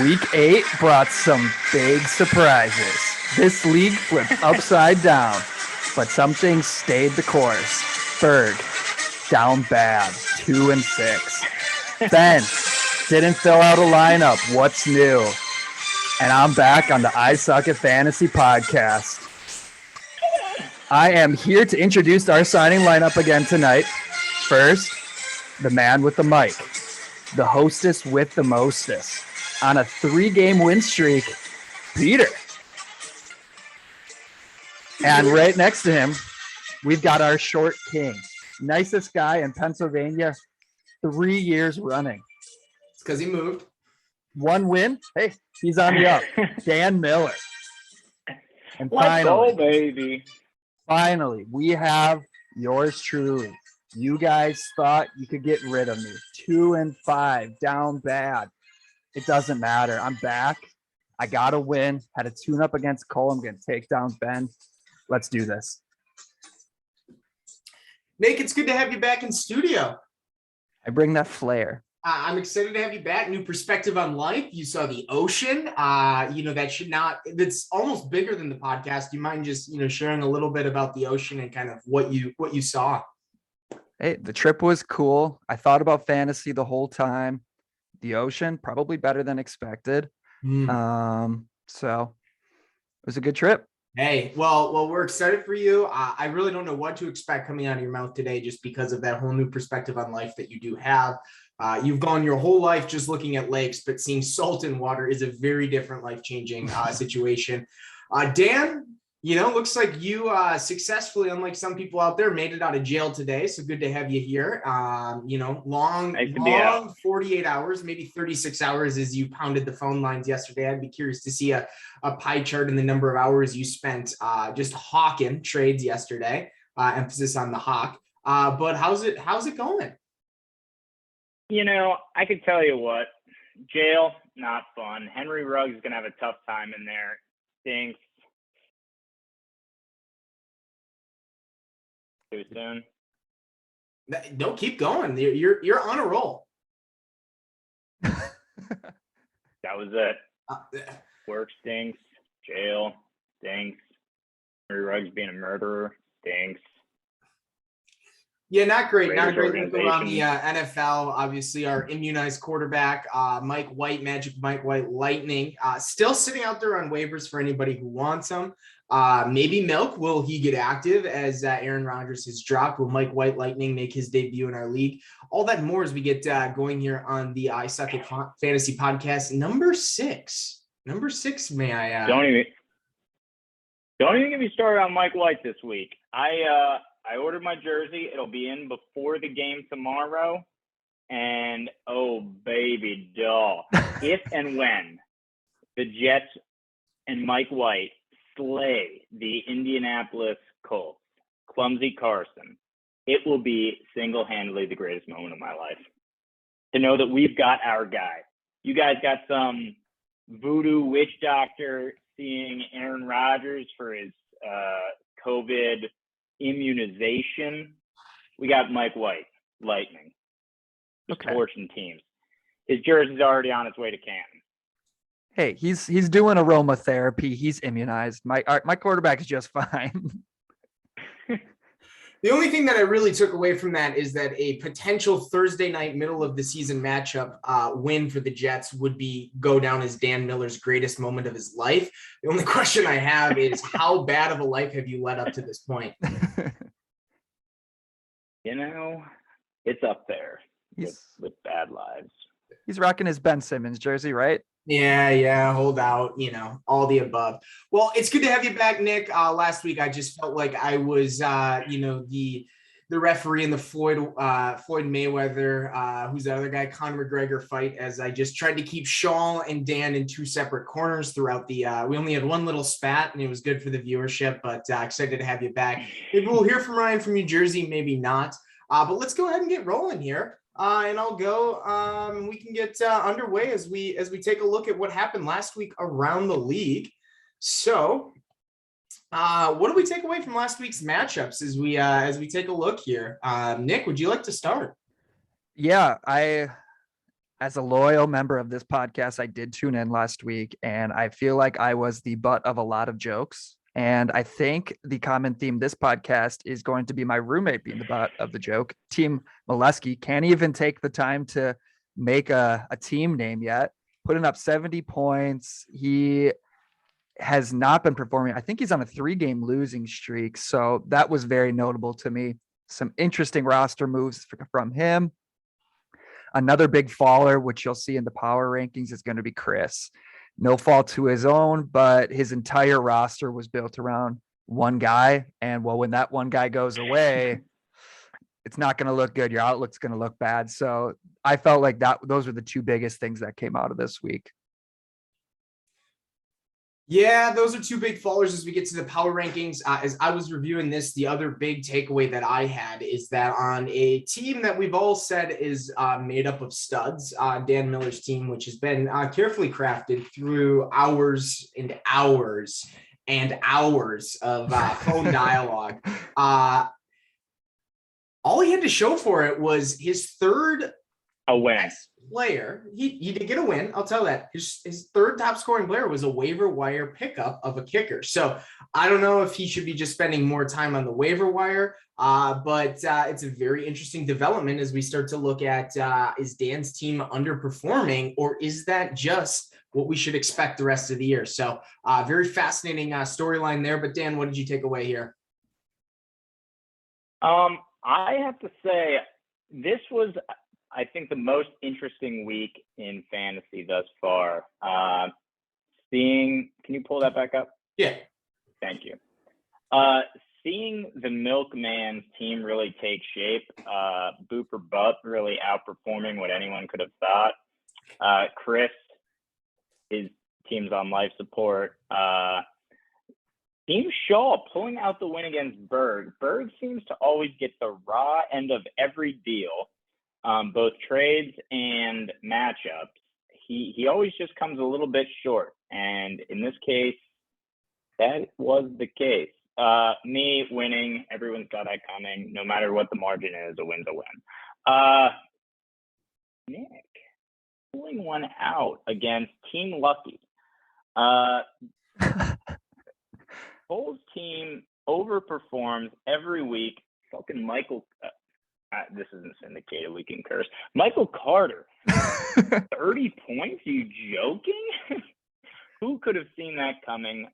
Week 8 brought some big surprises. This league flipped upside down, but some things stayed the course. Berg, down bad, 2-6. Ben didn't fill out a lineup. What's new? And I'm back on the I Suck at Fantasy podcast. I am here to introduce our signing lineup again tonight. First, the man with the mic, the hostess with the mostest. On a 3-game win streak, Peter. And right next to him, we've got our short king, nicest guy in Pennsylvania, 3 years running. It's because he moved. 1 win. Hey, he's on the up. Dan Miller. And Let's go, baby. Finally, we have yours truly. You guys thought you could get rid of me. 2-5, down bad. It doesn't matter. I'm back. I got to win. Had a tune-up against Cole. I'm going to take down Ben. Let's do this. Nick, it's good to have you back in studio. I bring that flair. I'm excited to have you back. New perspective on life. You saw the ocean. That's almost bigger than the podcast. Do you mind just, sharing a little bit about the ocean and kind of what you saw? Hey, the trip was cool. I thought about fantasy the whole time. The ocean, probably better than expected. So it was a good trip. Hey, well, we're excited for you. I really don't know what to expect coming out of your mouth today, just because of that whole new perspective on life that you do have. You've gone your whole life just looking at lakes, but seeing salt in water is a very different life-changing situation. Dan, looks like you successfully, unlike some people out there, made it out of jail today. So good to have you here. Long 48 hours, maybe 36 hours as you pounded the phone lines yesterday. I'd be curious to see a pie chart in the number of hours you spent just hawking trades yesterday. Emphasis on the hawk. But how's it going? I could tell you what, jail, not fun. Henry Ruggs is going to have a tough time in there. Stinks. Too soon. No, keep going. You're on a roll. That was it. Work stinks. Jail stinks. Henry Ruggs being a murderer stinks. Yeah, not great. Not a great look around the NFL. Obviously, our immunized quarterback, Mike White, Magic Mike White, Lightning, still sitting out there on waivers for anybody who wants him. Maybe Milk, will he get active as Aaron Rodgers has dropped? Will Mike White Lightning make his debut in our league? All that and more as we get going here on the I Suck at Fantasy podcast, number 6. Number 6, may I add? Don't even get me started on Mike White this week. I ordered my jersey. It'll be in before the game tomorrow. And, oh, baby doll. If and when the Jets and Mike White slay the Indianapolis Colts, clumsy Carson, it will be single-handedly the greatest moment of my life. To know that we've got our guy. You guys got some voodoo witch doctor seeing Aaron Rodgers for his COVID immunization. We got Mike White, Lightning, torching teams. His jersey's already on its way to Canton. Hey, he's doing aromatherapy. He's immunized. My quarterback is just fine. The only thing that I really took away from that is that a potential Thursday night middle of the season matchup win for the Jets would go down as Dan Miller's greatest moment of his life. The only question I have is how bad of a life have you led up to this point? It's up there with bad lives. He's rocking his Ben Simmons jersey, right? Yeah, hold out, all the above. Well, it's good to have you back, Nick. Last week, I just felt like I was, the referee in the Floyd Mayweather, who's the other guy, Conor McGregor fight, as I just tried to keep Schaal and Dan in 2 separate corners throughout we only had one little spat, and it was good for the viewership, but excited to have you back. Maybe we'll hear from Ryan from New Jersey, maybe not. But let's go ahead and get rolling here. And I'll go. We can get underway as we take a look at what happened last week around the league. So, what do we take away from last week's matchups as we take a look here? Nick, would you like to start? Yeah, I As a loyal member of this podcast, I did tune in last week, and I feel like I was the butt of a lot of jokes. And I think the common theme this podcast is going to be my roommate being the butt of the joke. Team Molesky can't even take the time to make a team name yet, putting up 70 points. He has not been performing. I think he's on a 3-game losing streak. So that was very notable to me. Some interesting roster moves from him. Another big faller, which you'll see in the power rankings, is going to be Chris. No fault to his own, but his entire roster was built around one guy. And well, when that one guy goes away, it's not going to look good. Your outlook's going to look bad. So I felt like those were the two biggest things that came out of this week. Yeah, those are two big fallers as we get to the power rankings. As I was reviewing this, the other big takeaway that I had is that on a team that we've all said is made up of studs, Dan Miller's team, which has been carefully crafted through hours and hours and hours of phone dialogue. All he had to show for it was his third win. Player. He did get a win. I'll tell you that. His third top scoring player was a waiver wire pickup of a kicker. So I don't know if he should be just spending more time on the waiver wire, but it's a very interesting development as we start to look at is Dan's team underperforming, or is that just what we should expect the rest of the year? So very fascinating storyline there. But Dan, what did you take away here? I have to say this was, I think, the most interesting week in fantasy thus far. Can you pull that back up? Yeah. Thank you. Seeing the Milkman's team really take shape, Booper Butt really outperforming what anyone could have thought. Chris, his team's on life support. Team Schaal pulling out the win against Berg. Berg seems to always get the raw end of every deal. Both trades and matchups, he always just comes a little bit short. And in this case, that was the case. Me winning, everyone's got that coming. No matter what the margin is, a win's a win. Nick pulling one out against Team Lucky. Cole's team overperforms every week. Fucking Michael... this isn't syndicated. We can curse. Michael Carter, 30 points? Are you joking? Who could have seen that coming?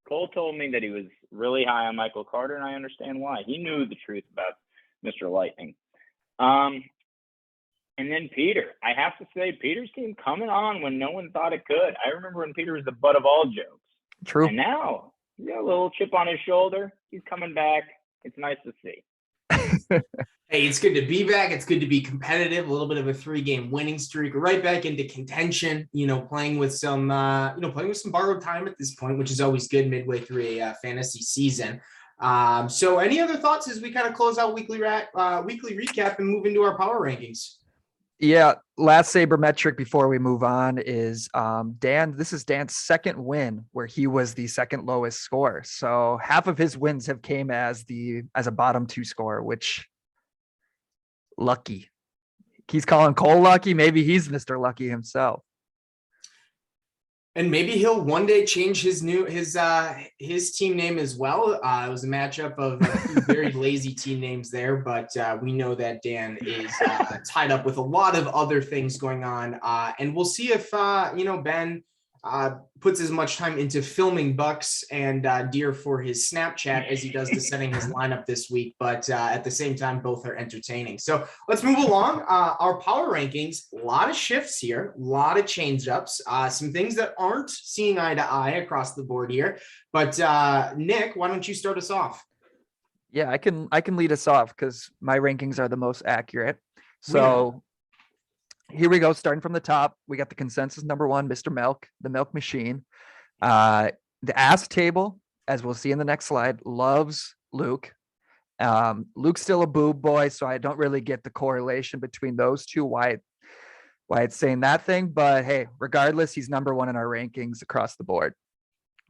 Cole told me that he was really high on Michael Carter, and I understand why. He knew the truth about Mr. Lightning. And then Peter. I have to say, Peter's team coming on when no one thought it could. I remember when Peter was the butt of all jokes. True. And now, he's got a little chip on his shoulder. He's coming back. It's nice to see. Hey, it's good to be back. It's good to be competitive. A little bit of a 3-game winning streak, right back into contention. Playing with some, playing with some borrowed time at this point, which is always good midway through a fantasy season. So, any other thoughts as we kind of close out weekly recap and move into our power rankings? Yeah, last sabermetric before we move on is Dan. This is Dan's second win where he was the second lowest score. So half of his wins have came as a bottom 2 score, which lucky. He's calling Cole lucky. Maybe he's Mr. Lucky himself. And maybe he'll one day change his team name as well. It was a matchup of two very lazy team names there, but we know that Dan is tied up with a lot of other things going on. And we'll see if Ben puts as much time into filming Bucks and Deer for his Snapchat as he does to setting his lineup this week. But at the same time, both are entertaining. So let's move along. Our power rankings, a lot of shifts here, a lot of change ups, some things that aren't seeing eye to eye across the board here. But Nick, why don't you start us off? Yeah, I can lead us off because my rankings are the most accurate. So here we go. Starting from the top, we got the consensus number 1, Mr. Milk, the Milk Machine. The ass table, as we'll see in the next slide, loves Luke. Luke's still a boob boy, so I don't really get the correlation between those two, why it's saying that thing. But hey, regardless, he's number 1 in our rankings across the board.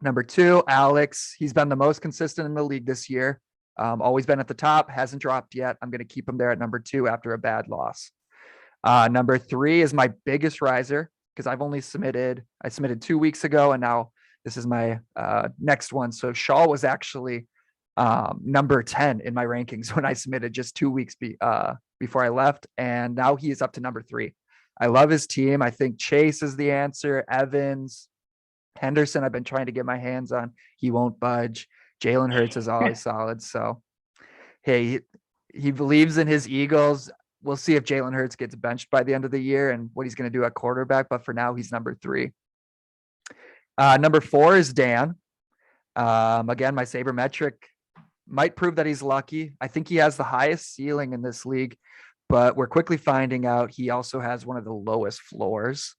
Number 2, Alex. He's been the most consistent in the league this year. Always been at the top, hasn't dropped yet. I'm going to keep him there at number 2 after a bad loss. Number 3 is my biggest riser because I submitted 2 weeks ago, and now this is my next one. So Schaal was actually number 10 in my rankings when I submitted just 2 weeks before I left. And now he is up to number 3. I love his team. I think Chase is the answer. Evans, Henderson, I've been trying to get my hands on. He won't budge. Jalen Hurts is always solid. So, hey, he believes in his Eagles. We'll see if Jalen Hurts gets benched by the end of the year and what he's going to do at quarterback. But for now, he's number 3. Number 4 is Dan. Again, my sabermetric might prove that he's lucky. I think he has the highest ceiling in this league, but we're quickly finding out he also has one of the lowest floors.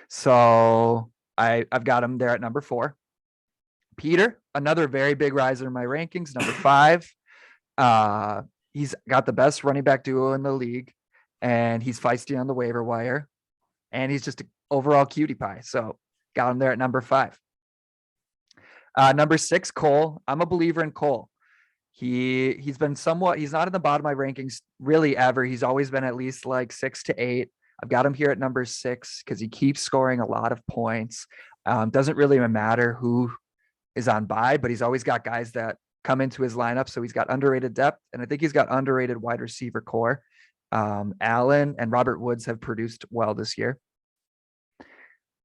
So I've got him there at number 4. Peter, another very big riser in my rankings, number 5. He's got the best running back duo in the league, and he's feisty on the waiver wire, and he's just an overall cutie pie. So got him there at number 5. Number 6, Cole. I'm a believer in Cole. He's been somewhat, he's not in the bottom of my rankings really ever. He's always been at least like 6 to 8. I've got him here at number 6 because he keeps scoring a lot of points. Doesn't really matter who is on bye, but he's always got guys that come into his lineup. So he's got underrated depth, and I think he's got underrated wide receiver core. Allen and Robert Woods have produced well this year.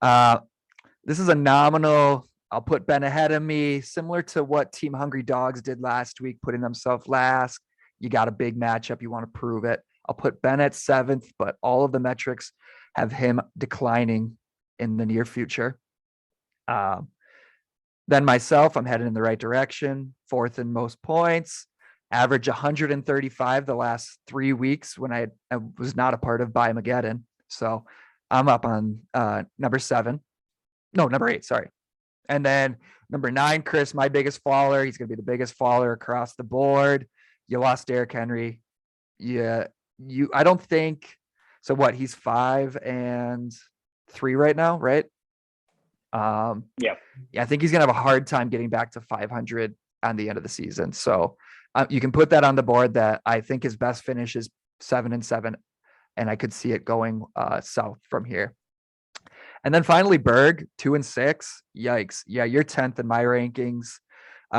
This is a nominal. I'll put Ben ahead of me, similar to what Team Hungry Dogs did last week, putting themselves last. You got a big matchup. You want to prove it. I'll put Ben at 7th, but all of the metrics have him declining in the near future. Then myself, I'm headed in the right direction. 4th in most points, average 135 the last 3 weeks when I was not a part of Buymageddon. So I'm up on number 8, sorry. And then number 9, Chris, my biggest faller. He's going to be the biggest faller across the board. You lost Derrick Henry. Yeah, I don't think so. What, he's 5 and 3 right now, right? Yeah, I think he's gonna have a hard time getting back to 500 on the end of the season. So you can put that on the board that I think his best finish is 7 and 7, and I could see it going south from here. And then finally, Berg, 2 and 6. Yikes. Yeah, you're 10th in my rankings.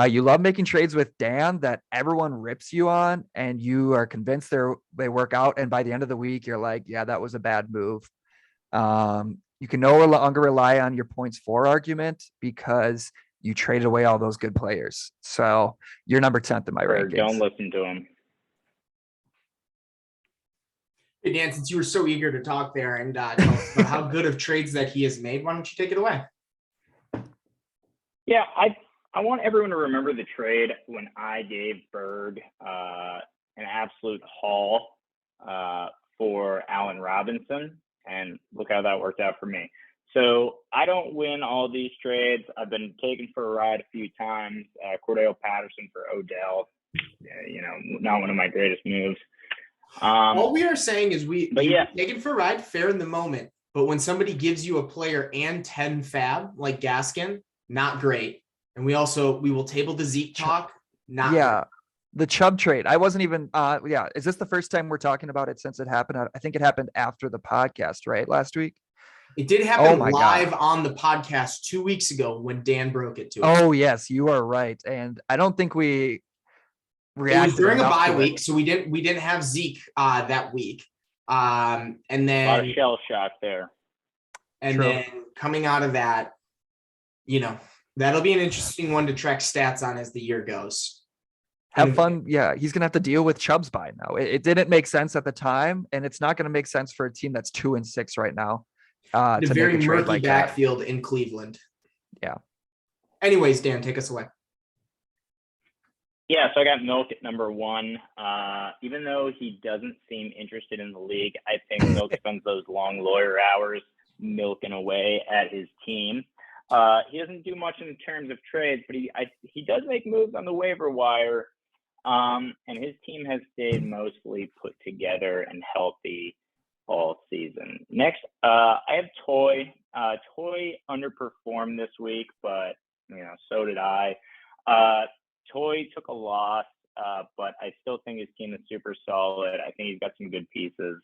You love making trades with Dan that everyone rips you on, and you are convinced they work out. And by the end of the week, you're like, yeah, that was a bad move. You can no longer rely on your points for argument because you traded away all those good players. So you're number 10th in my rankings. Don't listen to him. Hey, Dan, since you were so eager to talk there and tell us about how good of trades that he has made, why don't you take it away? Yeah, I want everyone to remember the trade when I gave Berg an absolute haul for Allen Robinson, and look how that worked out for me. So I don't win all these trades. I've been taken for a ride a few times. Cordell Patterson for Odell, not one of my greatest moves. All we are saying is taken for a ride, fair in the moment. But when somebody gives you a player and 10 fab like Gaskin, not great. And we will table the Zeke talk. Not great. The Chubb trade. I wasn't even Is this the first time we're talking about it since it happened? I think it happened after the podcast, right? Last week. It did happen live on the podcast 2 weeks ago when Dan broke it to us. Oh, yes, you are right. And I don't think we reacted. It was during a bye week, so we didn't have Zeke that week. And then a lot of shell shock there. And True. Then coming out of that, that'll be an interesting one to track stats on as the year goes. Have fun. Yeah, he's going to have to deal with Chubb's bye now. It didn't make sense at the time, and it's not going to make sense for a team that's 2 and 6 right now. A very murky backfield in Cleveland. Yeah. Anyways, Dan, take us away. Yeah, so I got Milk at number 1. Even though he doesn't seem interested in the league, I think Milk spends those long lawyer hours milking away at his team. He doesn't do much in terms of trades, but he does make moves on the waiver wire. And his team has stayed mostly put together and healthy all season. Next, I have Toy. Toy underperformed this week, but so did I. Toy took a loss, but but I still think his team is super solid. I think he's got some good pieces, and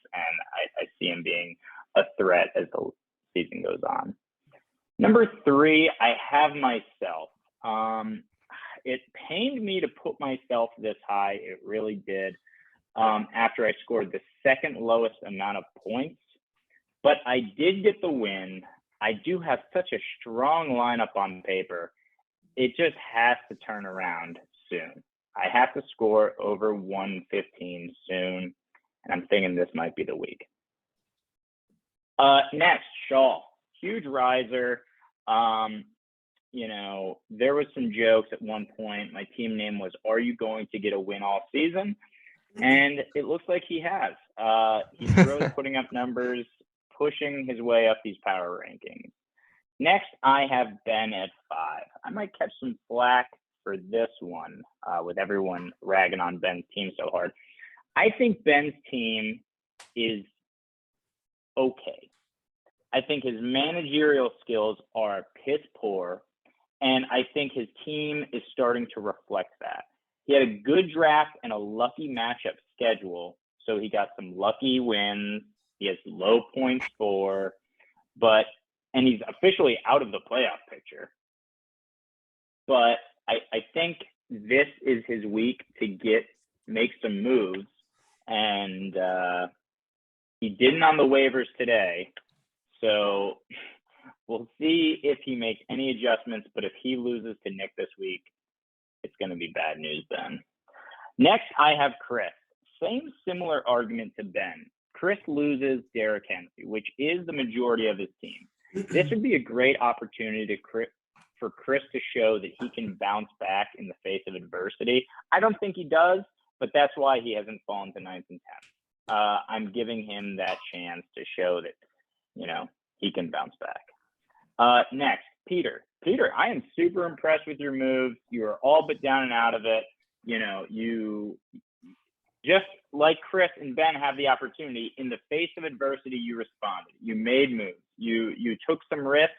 I see him being a threat as the season goes on. Number 3, I have myself. It pained me to put myself this high. It really did. After I scored the second lowest amount of points, but I did get the win. I do have such a strong lineup on paper. It just has to turn around soon. I have to score over 115 soon, and I'm thinking this might be the week. Next, Schaal, huge riser. There was some jokes at one point. My team name was, "Are you going to get a win all season?" And it looks like he has. He's really putting up numbers, pushing his way up these power rankings. Next, I have Ben at 5. I might catch some flack for this one with everyone ragging on Ben's team so hard. I think Ben's team is okay. I think his managerial skills are piss poor, and I think his team is starting to reflect that. He had a good draft and a lucky matchup schedule, so he got some lucky wins. He has low points for, and he's officially out of the playoff picture. But I think this is his week to make some moves, and he didn't on the waivers today. So we'll see if he makes any adjustments, but if he loses to Nick this week, it's going to be bad news then. Next, I have Chris. Same similar argument to Ben. Chris loses Derrick Henry, which is the majority of his team. This would be a great opportunity for Chris to show that he can bounce back in the face of adversity. I don't think he does, but that's why he hasn't fallen to 9th and 10th. I'm giving him that chance to show that, he can bounce back. Next, Peter. Peter, I am super impressed with your moves. You are all but down and out of it. You just like Chris and Ben have the opportunity. In the face of adversity, you responded. You made moves. You took some risks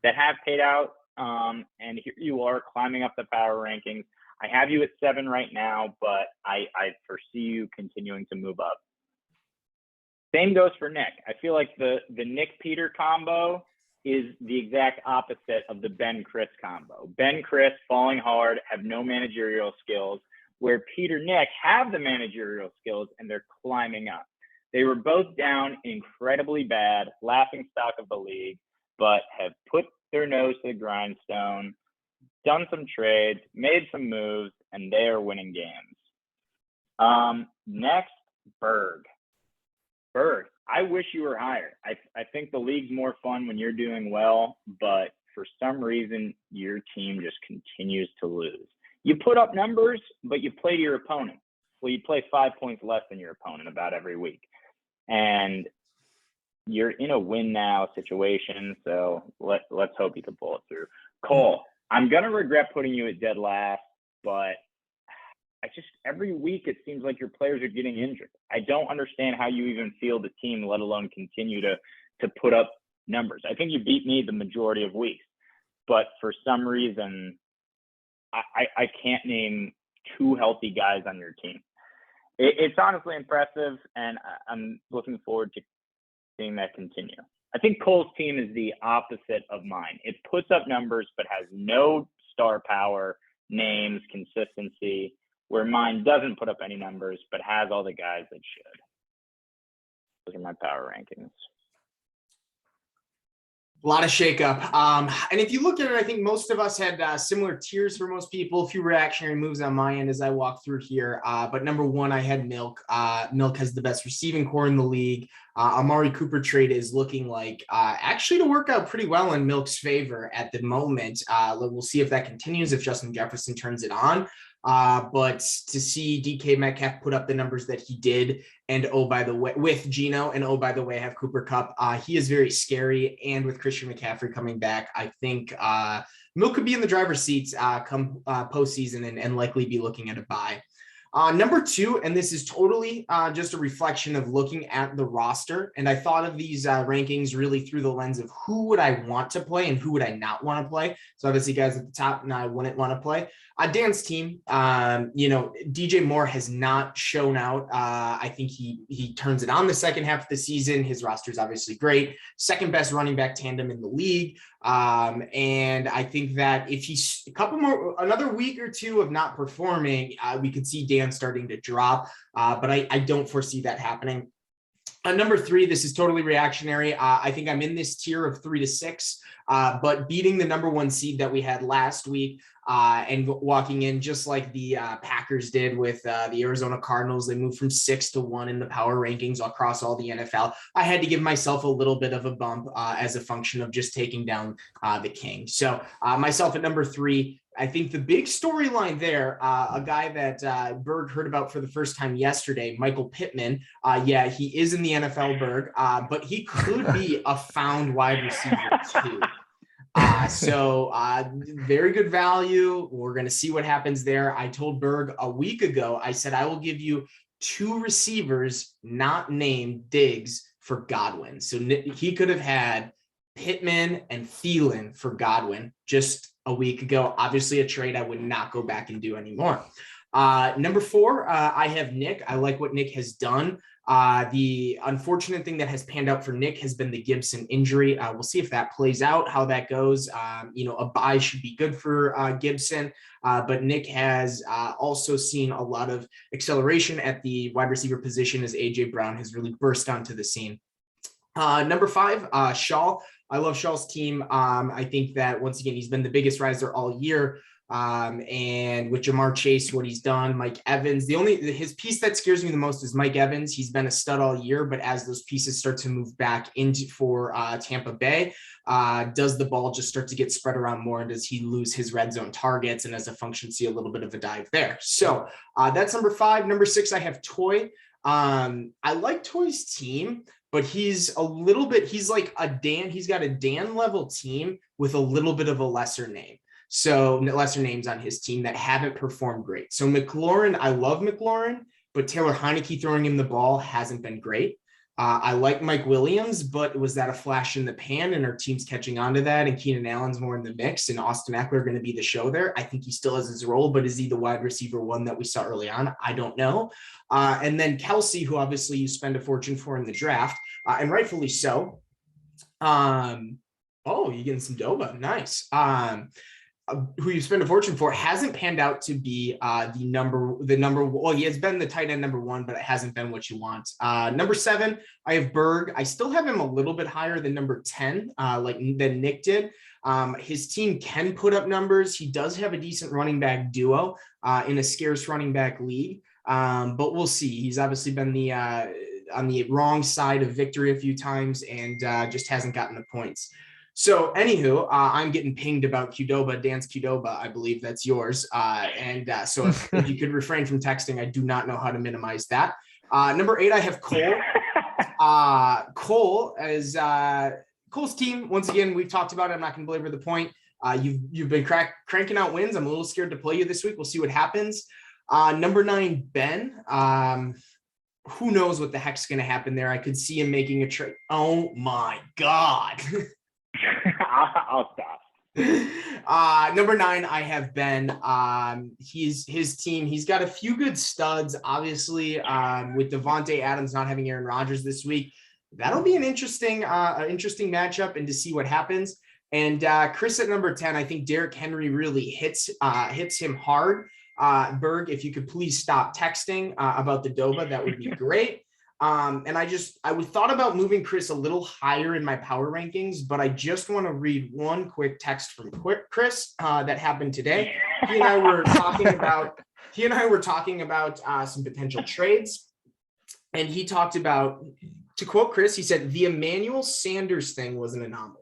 that have paid out, and here you are climbing up the power rankings. I have you at 7 right now, but I foresee you continuing to move up. Same goes for Nick. I feel like the Nick-Peter combo is the exact opposite of the Ben-Chris combo. Ben-Chris falling hard, have no managerial skills, where Peter-Nick have the managerial skills and they're climbing up. They were both down incredibly bad, laughing stock of the league, but have put their nose to the grindstone, done some trades, made some moves, and they are winning games. Next, Berg. Berg, I wish you were higher. I think the league's more fun when you're doing well, but for some reason, your team just continues to lose. You put up numbers, but you play to your opponent. Well, you play 5 points less than your opponent about every week. And you're in a win now situation, so let's hope you can pull it through. Cole, I'm going to regret putting you at dead last, but every week it seems like your players are getting injured. I don't understand how you even field the team, let alone continue to put up numbers. I think you beat me the majority of weeks, but for some reason, I can't name 2 healthy guys on your team. It's honestly impressive, and I'm looking forward to seeing that continue. I think Cole's team is the opposite of mine. It puts up numbers, but has no star power, names, consistency, where mine doesn't put up any numbers, but has all the guys that should. Those are my power rankings. A lot of shakeup. And if you look at it, I think most of us had similar tiers for most people. A few reactionary moves on my end as I walk through here. But number 1, I had Milk. Milk has the best receiving core in the league. Amari Cooper trade is looking like actually to work out pretty well in Milk's favor at the moment. We'll see if that continues, if Justin Jefferson turns it on. But to see DK Metcalf put up the numbers that he did, and with Geno, and by the way, have Cooper Kupp, he is very scary. And with Christian McCaffrey coming back, I think Milk could be in the driver's seats come postseason and likely be looking at a bye. Number 2, and this is totally just a reflection of looking at the roster. And I thought of these rankings really through the lens of who would I want to play and who would I not want to play. So obviously guys at the top, and I wouldn't want to play. Dan's team, DJ Moore has not shown out. I think he turns it on the second half of the season. His roster is obviously great. Second best running back tandem in the league. And I think that if he's another week or two of not performing, we could see Dan starting to drop. But I don't foresee that happening. Number 3, this is totally reactionary. I think I'm in this tier of 3 to 6, but beating the number 1 seed that we had last week and walking in just like the Packers did with the Arizona Cardinals. They moved from 6 to 1 in the power rankings across all the NFL. I had to give myself a little bit of a bump as a function of just taking down the King. So myself at number 3. I think the big storyline there, a guy that Berg heard about for the first time yesterday, Michael Pittman. Yeah, he is in the NFL, Berg, but he could be a found wide receiver too. So very good value. We're going to see what happens there. I told Berg a week ago, I said, I will give you 2 receivers not named Diggs for Godwin. So he could have had Pittman and Thielen for Godwin just a week ago. Obviously a trade I would not go back and do anymore. Number 4, I have Nick. I like what Nick has done. The unfortunate thing that has panned out for Nick has been the Gibson injury. We'll see if that plays out, how that goes. A bye should be good for Gibson, but Nick has also seen a lot of acceleration at the wide receiver position as AJ Brown has really burst onto the scene. Number 5, Schaal. I love Schaal's team. I think that once again, he's been the biggest riser all year. And with Jamar Chase, what he's done, Mike Evans, his piece that scares me the most is Mike Evans. He's been a stud all year, but as those pieces start to move back into for Tampa Bay, does the ball just start to get spread around more? And does he lose his red zone targets? And as a function, see a little bit of a dive there. So that's number 5. Number 6, I have Toy. I like Toy's team, but he's like he's got a Dan level team with a little bit of a lesser name. So lesser names on his team that haven't performed great. So McLaurin, I love McLaurin, but Taylor Heineke throwing him the ball hasn't been great. I like Mike Williams, but was that a flash in the pan and our team's catching on to that? And Keenan Allen's more in the mix and Austin Eckler going to be the show there. I think he still has his role, but is he the wide receiver 1 that we saw early on? I don't know. And then Kelsey, who obviously you spend a fortune for in the draft, and rightfully so. You're getting some Doba. Nice. Who you spend a fortune for hasn't panned out to be the number. Well, he has been the tight end number 1, but it hasn't been what you want. Number 7, I have Berg. I still have him a little bit higher than number 10, than Nick did. His team can put up numbers. He does have a decent running back duo in a scarce running back league, but we'll see. He's obviously been on the wrong side of victory a few times and just hasn't gotten the points. So anywho, I'm getting pinged about Qdoba, Dan's Qdoba. I believe that's yours. So if you could refrain from texting, I do not know how to minimize that. Number 8, I have Cole. Cole is Cole's team. Once again, we've talked about it. I'm not going to belabor the point. You've been cranking out wins. I'm a little scared to play you this week. We'll see what happens. Number 9, Ben. Who knows what the heck's going to happen there? I could see him making a trade. Oh my God. I'll stop. Number 9, I have Ben. His team. He's got a few good studs, obviously, with Devontae Adams not having Aaron Rodgers this week. That'll be an interesting matchup and to see what happens. And Chris at number 10, I think Derrick Henry really hits him hard. Berg, if you could please stop texting about the Doba, that would be great. And I thought about moving Chris a little higher in my power rankings, but I just want to read one quick text from Chris that happened today. He and I were talking about some potential trades, and he talked about, to quote Chris, he said, the Emmanuel Sanders thing was an anomaly.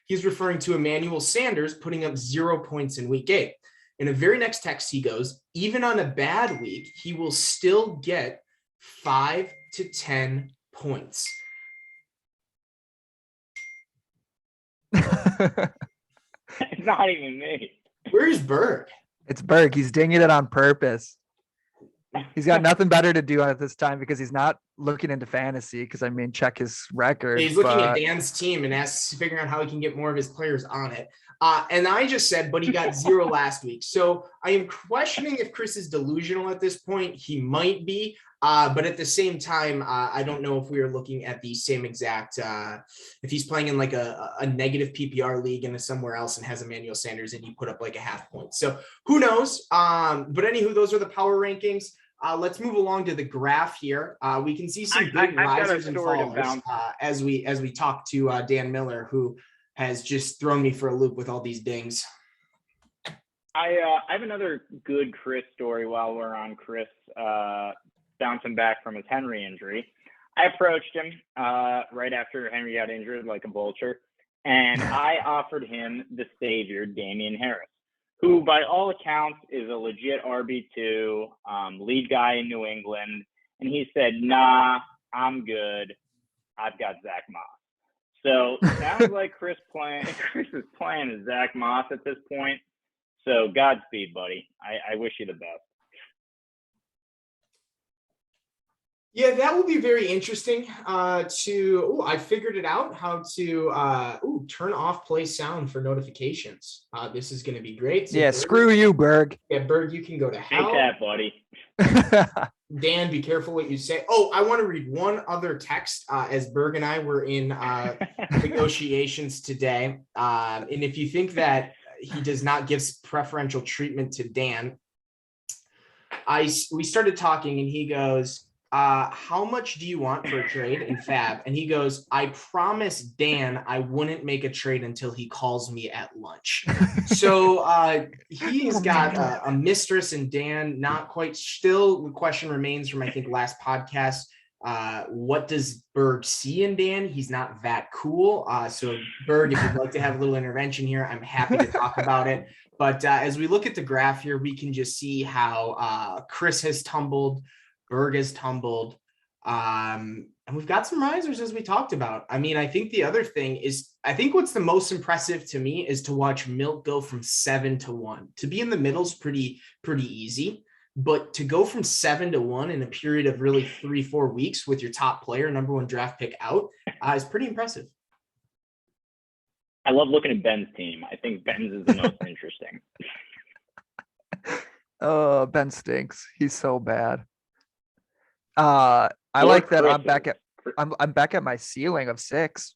He's referring to Emmanuel Sanders putting up 0 points in week 8. In the very next text, he goes, even on a bad week, he will still get 5 to 10 points. It's not even me. Where's Berg? It's Berg. He's dinging it on purpose. He's got nothing better to do at this time because he's not looking into fantasy. Because check his record. He's looking at Dan's team and figuring out how he can get more of his players on it. And I just said, but he got 0 last week. So I am questioning if Chris is delusional at this point. He might be. But at the same time, I don't know if we are looking at the same exact, if he's playing in like a negative PPR league and somewhere else and has Emmanuel Sanders and you put up like a half point. So who knows? But anywho, those are the power rankings. Let's move along to the graph here. We can see some big risers and fallers as we talk to Dan Miller, who has just thrown me for a loop with all these dings. I have another good Chris story while we're on Chris bouncing back from his Henry injury. I approached him right after Henry got injured like a vulture, and I offered him the savior, Damian Harris, who by all accounts is a legit RB2, lead guy in New England. And he said, nah, I'm good. I've got Zach Moss. So sounds like Chris is playing as Zach Moss at this point. So Godspeed, buddy. I wish you the best. Yeah, that will be very interesting I figured it out how to turn off play sound for notifications. This is going to be great. So yeah, Berg, screw you, Berg. Yeah, Berg, you can go to hell. Take that, buddy. Dan, be careful what you say. Oh, I want to read one other text as Berg and I were in negotiations today. And if you think that he does not give preferential treatment to Dan, we started talking and he goes, how much do you want for a trade in Fab? And he goes, I promised Dan I wouldn't make a trade until he calls me at lunch. So he's got a mistress and Dan, not quite. Still, the question remains from, I think, last podcast. What does Berg see in Dan? He's not that cool. So Berg, if you'd like to have a little intervention here, I'm happy to talk about it. But as we look at the graph here, we can just see how Chris has tumbled, Berg has tumbled, and we've got some risers as we talked about. I mean, I think the other thing is, I think what's the most impressive to me is to watch Milt go from 7 to 1. To be in the middle is pretty easy, but to go from 7 to 1 in a period of really 3-4 weeks with your top player, number 1 draft pick out, is pretty impressive. I love looking at Ben's team. I think Ben's is the most interesting. Oh, Ben stinks. He's so bad. I like that I'm back at my ceiling of 6.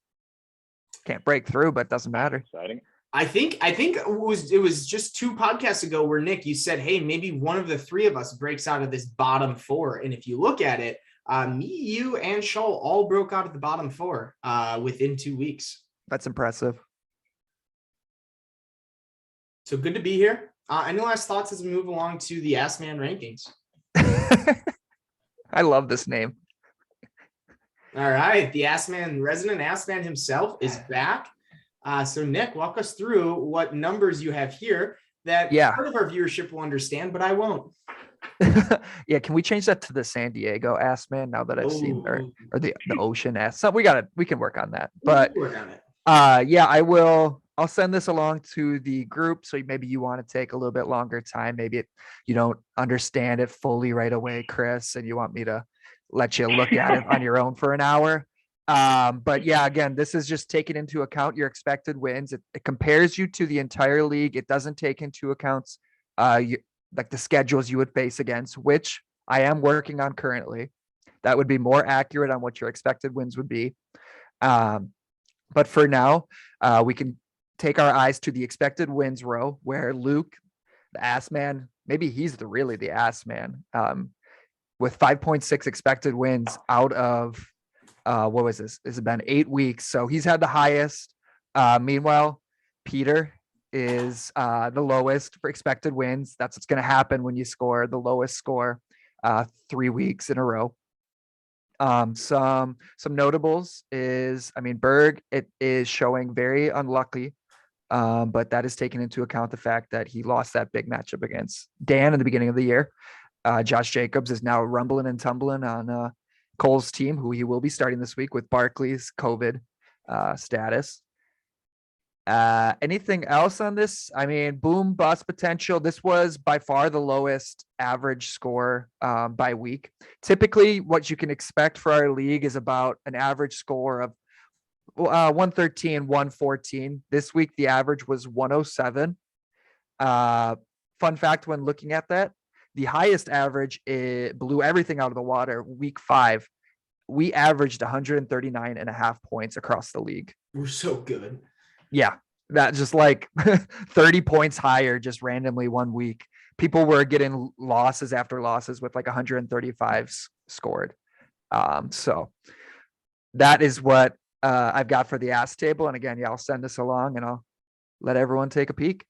Can't break through, but doesn't matter. Exciting. I think it was just 2 podcasts ago where Nick, you said, hey, maybe one of the 3 of us breaks out of this bottom 4. And if you look at it, me, you, and Schaal all broke out of the bottom 4 within 2 weeks. That's impressive. So good to be here. Any last thoughts as we move along to the Ass Man rankings? I love this name. All right. The resident Ass Man himself is back. So Nick, walk us through what numbers you have here that part of our viewership will understand, but I won't. Yeah. Can we change that to the San Diego Ass Man now that I've seen or the ocean ass? So we can work on that, but yeah, I will. I'll send this along to the group. So maybe you want to take a little bit longer time. Maybe you don't understand it fully right away, Chris, and you want me to let you look at it on your own for an hour. But yeah, again, this is just taking into account your expected wins. It compares you to the entire league. It doesn't take into account like the schedules you would face against, which I am working on currently. That would be more accurate on what your expected wins would be. But for now, we can take our eyes to the expected wins row where Luke, the Ass Man, maybe he's really the Ass Man, with 5.6 expected wins out of what was this? It's been 8 weeks. So he's had the highest. Meanwhile, Peter is the lowest for expected wins. That's what's going to happen when you score the lowest score 3 weeks in a row. Some notables is, I mean, Berg, it is showing very unlucky. But that is taken into account the fact that he lost that big matchup against Dan in the beginning of the year. Josh Jacobs is now rumbling and tumbling on Cole's team, who he will be starting this week with Barkley's COVID status. Anything else on this? I mean, boom, bust potential. This was by far the lowest average score by week. Typically, what you can expect for our league is about an average score of 113, 114. This week, the average was 107. Fun fact when looking at that, the highest average, it blew everything out of the water. Week 5, we averaged 139.5 points across the league. We're so good. Yeah, that just like 30 points higher just randomly one week. People were getting losses after losses with like 135s scored. So that is what I've got for the ass table. And again, yeah, I'll send this along and I'll let everyone take a peek.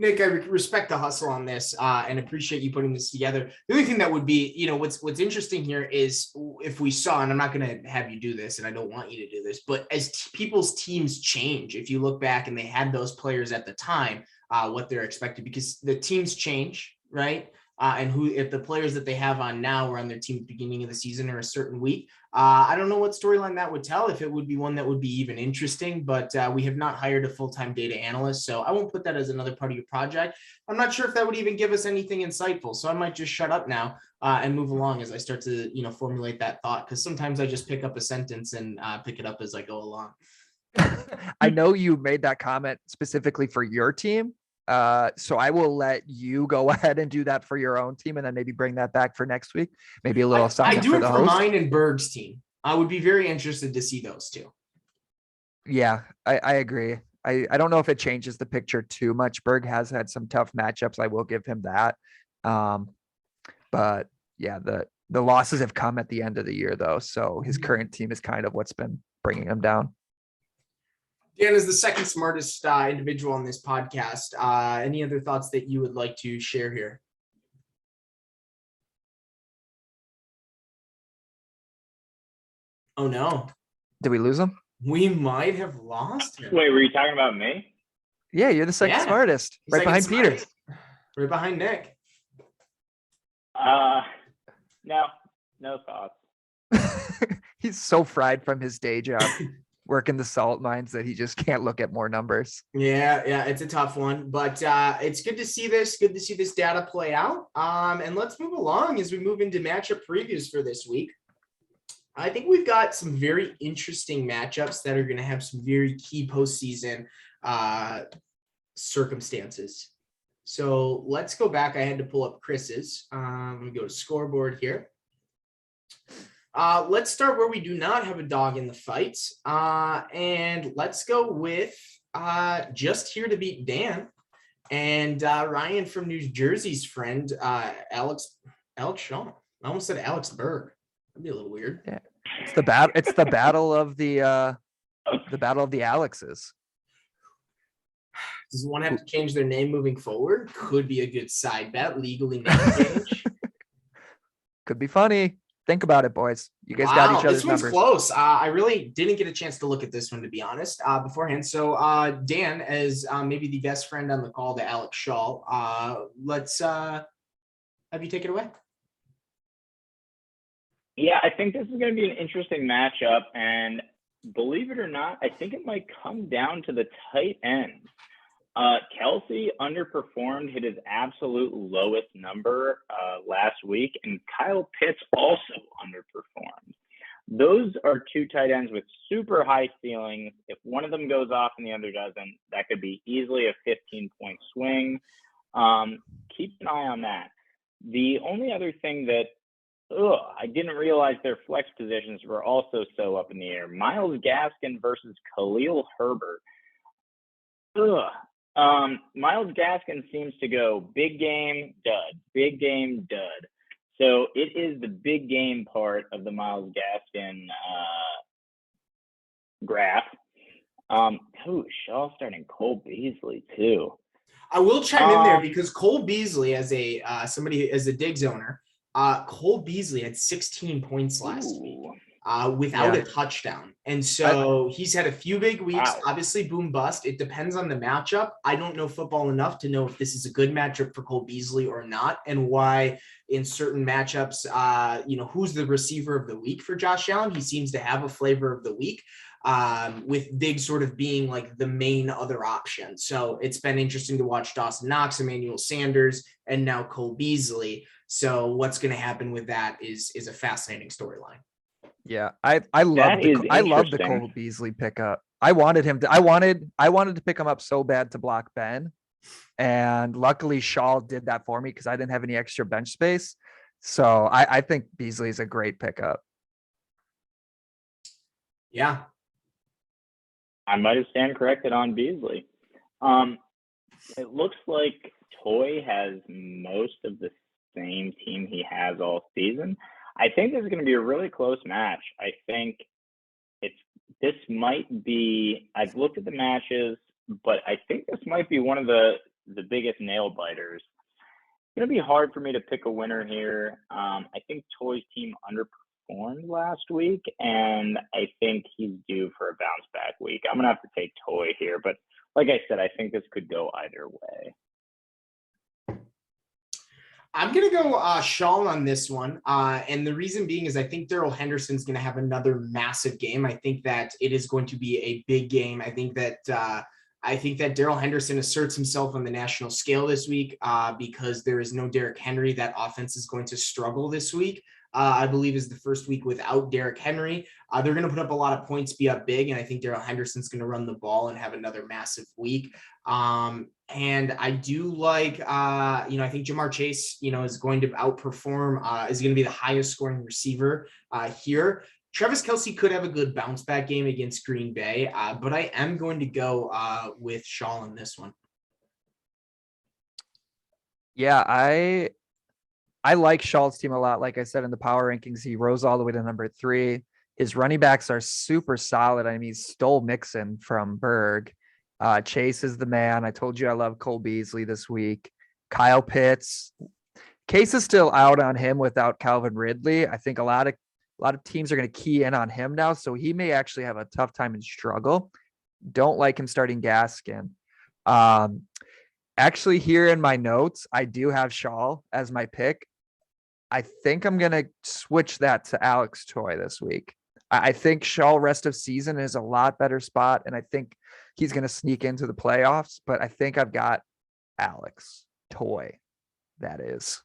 Nick, I respect the hustle on this and appreciate you putting this together. The only thing that would be, what's interesting here is if we saw, and I'm not going to have you do this, and I don't want you to do this, but as people's teams change, if you look back and they had those players at the time, what they're expected, because the teams change, right? And if the players that they have on now were on their team at the beginning of the season or a certain week, I don't know what storyline that would tell, if it would be one that would be even interesting, but we have not hired a full-time data analyst, so I won't put that as another part of your project. I'm not sure if that would even give us anything insightful, so I might just shut up now and move along as I start to, formulate that thought, because sometimes I just pick up a sentence and pick it up as I go along. I know you made that comment specifically for your team. So I will let you go ahead and do that for your own team and then maybe bring that back for next week. Maybe a little something I do for it the for host. mine and Berg's team. I would be very interested to see those two. Yeah, I agree. I don't know if it changes the picture too much. Berg has had some tough matchups. I will give him that. But yeah, the losses have come at the end of the year though. So his current team is kind of what's been bringing him down. Dan is the second smartest individual on this podcast. Any other thoughts that you would like to share here? Oh no. Did we lose him? We might have lost him. Wait, were you talking about me? Yeah, you're the second smartest. He's right behind Peter. Right behind Nick. No thoughts. He's so fried from his day job. Working the salt mines that he just can't look at more numbers. Yeah, it's a tough one, but it's good to see this. Good to see this data play out. And let's move along as we move into matchup previews for this week. I think we've got some very interesting matchups that are going to have some very key postseason circumstances. So let's go back. I had to pull up Chris's. Let me go to scoreboard here. Let's start where we do not have a dog in the fight. And let's go with just here to beat Dan and Ryan from New Jersey's friend, Alex Schaal. I almost said Alex Berg. That'd be a little weird. Yeah. It's the battle of the Alexes. Does one have to change their name moving forward? Could be a good side bet, legally name change. Could be funny. Think about it, boys. You guys got each other's this one's numbers. Close. I really didn't get a chance to look at this one, to be honest, beforehand. So Dan, as maybe the best friend on the call to Alex Schaal, let's have you take it away. Yeah, I think this is going to be an interesting matchup, and believe it or not, I think it might come down to the tight end. Kelsey underperformed, hit his absolute lowest number last week, and Kyle Pitts also underperformed. Those are two tight ends with super high ceilings. If one of them goes off and the other doesn't, that could be easily a 15-point swing. Keep an eye on that. The only other thing that I didn't realize their flex positions were also so up in the air. Myles Gaskin versus Khalil Herbert. Myles Gaskin seems to go big game, dud, big game, dud. So it is the big game part of the Myles Gaskin graph. Shaw starting Cole Beasley too. I will chime in there because Cole Beasley, as a somebody as a Diggs owner, Cole Beasley had 16 points last week without a touchdown. And so he's had a few big weeks, obviously boom bust. It depends on the matchup. I don't know football enough to know if this is a good matchup for Cole Beasley or not, and why in certain matchups, who's the receiver of the week for Josh Allen. He seems to have a flavor of the week, with Diggs sort of being like the main other option. So it's been interesting to watch Dawson Knox, Emmanuel Sanders, and now Cole Beasley. So what's going to happen with that is a fascinating storyline. Yeah, I love That is I love the interesting. Cole Beasley pickup. I wanted him to. I wanted to pick him up so bad to block Ben, and luckily Schaal did that for me because I didn't have any extra bench space. So I think Beasley is a great pickup. Yeah. I might have stand corrected on Beasley. It looks like Toy has most of the same team he has all season. I think this is going to be a really close match. I think this might be. I've looked at the matches, but I think this might be one of the biggest nail biters. It's going to be hard for me to pick a winner here. I think Toy's team underperformed last week, and I think he's due for a bounce back week. I'm going to have to take Toy here, but like I said, I think this could go either way. I'm going to go Schaal on this one. And the reason being is I think Darrell Henderson's going to have another massive game. I think that it is going to be a big game. I think that Darrell Henderson asserts himself on the national scale this week because there is no Derrick Henry. That offense is going to struggle this week. I believe is the first week without Derrick Henry. They're going to put up a lot of points, be up big, and I think Darrell Henderson's going to run the ball and have another massive week. And I do like, I think Jamar Chase, is going to outperform, is going to be the highest scoring receiver here. Travis Kelce could have a good bounce back game against Green Bay, but I am going to go with Schaal in this one. Yeah, I like Schaal's team a lot. Like I said in the power rankings, he rose all the way to number 3. His running backs are super solid. I mean, he stole Mixon from Berg. Chase is the man. I told you I love Cole Beasley this week. Kyle Pitts. Case is still out on him without Calvin Ridley. I think a lot of teams are going to key in on him now, so he may actually have a tough time and struggle. Don't like him starting Gaskin. Actually, here in my notes, I do have Schaal as my pick. I think I'm going to switch that to Alex Toy this week. I think Schaal rest of season is a lot better spot, and I think he's going to sneak into the playoffs, but I think I've got Alex Toy. That is.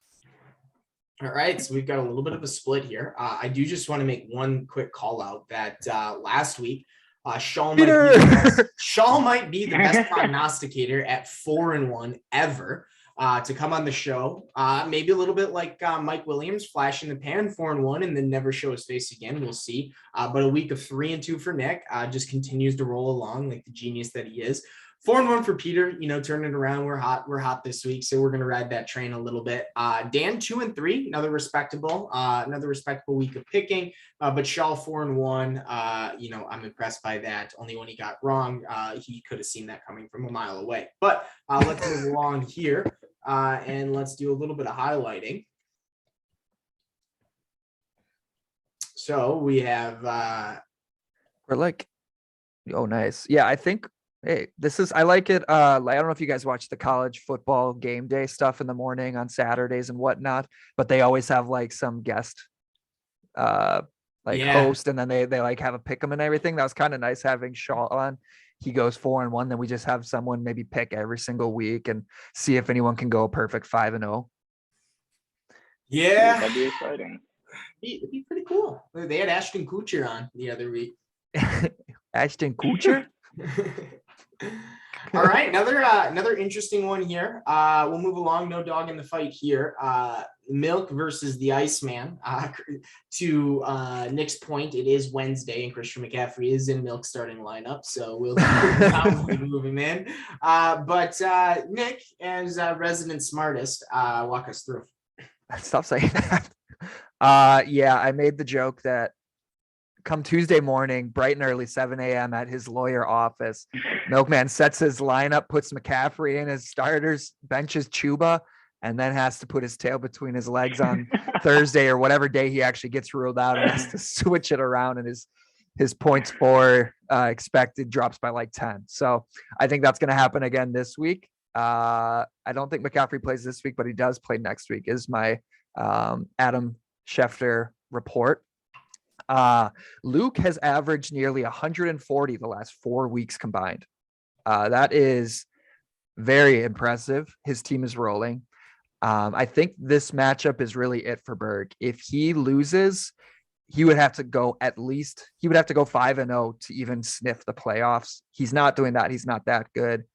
All right, so we've got a little bit of a split here. I do just want to make one quick call out that last week, Schaal might be the best prognosticator at 4-1 ever to come on the show. Maybe a little bit like Mike Williams, flash in the pan, 4-1, and then never show his face again. We'll see. But a week of 3-2 for Nick just continues to roll along like the genius that he is. 4-1 for Peter, turning it around. We're hot this week, so we're gonna ride that train a little bit. Dan 2-3, another respectable week of picking. But Schaal 4-1, I'm impressed by that. Only one he got wrong. He could have seen that coming from a mile away. But let's move along here and let's do a little bit of highlighting. So we have We're like, oh, nice. Yeah, I think. Hey, I like it. I don't know if you guys watch the college football game day stuff in the morning on Saturdays and whatnot, but they always have like some guest host, and then they like have a pick 'em and everything. That was kind of nice having Schaal on. He goes 4-1, then we just have someone maybe pick every single week and see if anyone can go a perfect 5-0. Yeah, that'd be exciting. It'd be pretty cool. They had Ashton Kutcher on the other week. Ashton Kutcher. All right, another interesting one here. We'll move along. No dog in the fight here. Milk versus the Iceman. To Nick's point, it is Wednesday, and Christian McCaffrey is in Milk's starting lineup, so we'll move him in. But Nick, as resident smartest, walk us through. Stop saying that. Yeah, I made the joke that come Tuesday morning, bright and early, 7 a.m. at his lawyer office, Milkman sets his lineup, puts McCaffrey in his starters, benches Chuba, and then has to put his tail between his legs on Thursday or whatever day he actually gets ruled out and has to switch it around, and his points for expected drops by like 10. So I think that's going to happen again this week. I don't think McCaffrey plays this week, but he does play next week, is my Adam Schefter report. Luke has averaged nearly 140 the last 4 weeks combined. That is very impressive. His team is rolling. I think this matchup is really it for Berg. If he loses, he would have to go 5-0 to even sniff the playoffs. He's not doing that. He's not that good.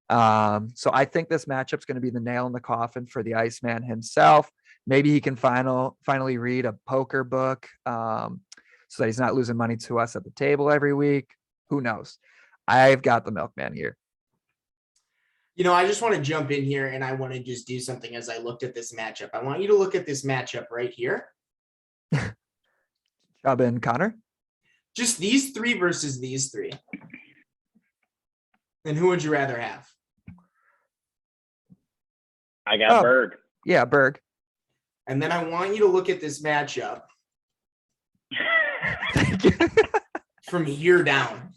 So I think this matchup's going to be the nail in the coffin for the Iceman himself. Maybe he can finally read a poker book, so that he's not losing money to us at the table every week. Who knows? I've got the Milkman here. I just want to jump in here and I want to just do something as I looked at this matchup. I want you to look at this matchup right here. Chubb and Connor? Just these three versus these three. And who would you rather have? I got Berg. Yeah, Berg. And then I want you to look at this matchup from here down.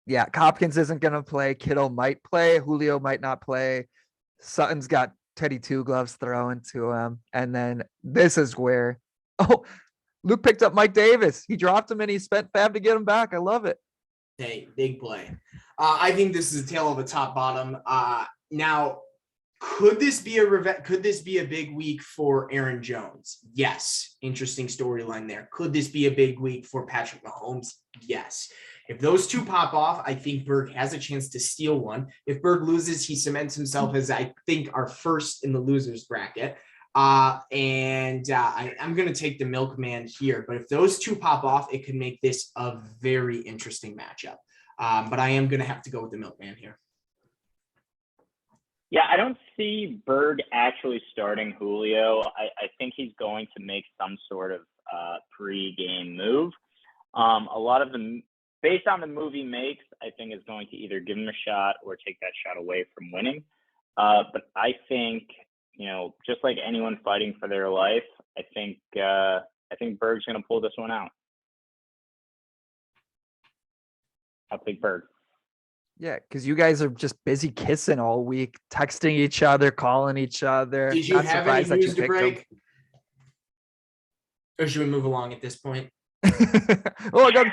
Yeah, Hopkins isn't going to play. Kittle might play. Julio might not play. Sutton's got Teddy Two Gloves throwing to him. And then this is where, Luke picked up Mike Davis. He dropped him and he spent fab to get him back. I love it. Hey, big play. I think this is a tale of a top bottom. Now, could this be a big week for Aaron Jones? Yes. Interesting storyline there. Could this be a big week for Patrick Mahomes? Yes. If those two pop off, I think Berg has a chance to steal one. If Berg loses, he cements himself as, I think, our first in the losers bracket. I'm going to take the Milkman here. But if those two pop off, it could make this a very interesting matchup. But I am going to have to go with the Milkman here. Yeah, I don't see Berg actually starting Julio. I think he's going to make some sort of pre-game move. A lot of them, based on the move he makes, I think is going to either give him a shot or take that shot away from winning. But I think, just like anyone fighting for their life, I think Berg's going to pull this one out. I'll take Berg. Yeah, because you guys are just busy kissing all week, texting each other, calling each other. Did you have any news to break? Or should we move along at this point? Oh my God.